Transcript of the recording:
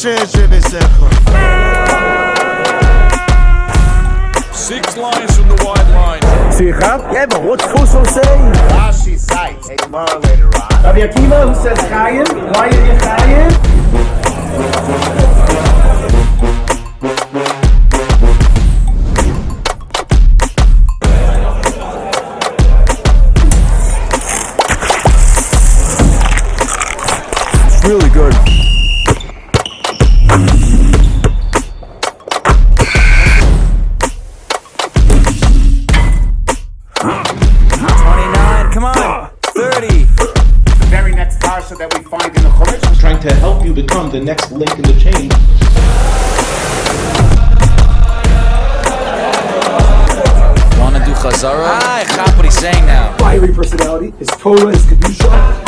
6 lines from the wide line. See you, yeah, but what's Kuso saying? Rashi cites a Gemara later on. Rabbi Akiva, who says Chayim? Why are you Chayim? Really good. That we find in the Chumash is trying to help you become the next link in the chain. Wanna do Chazara? I got what he's saying now. Fiery personality, his Torah, his Kedusha.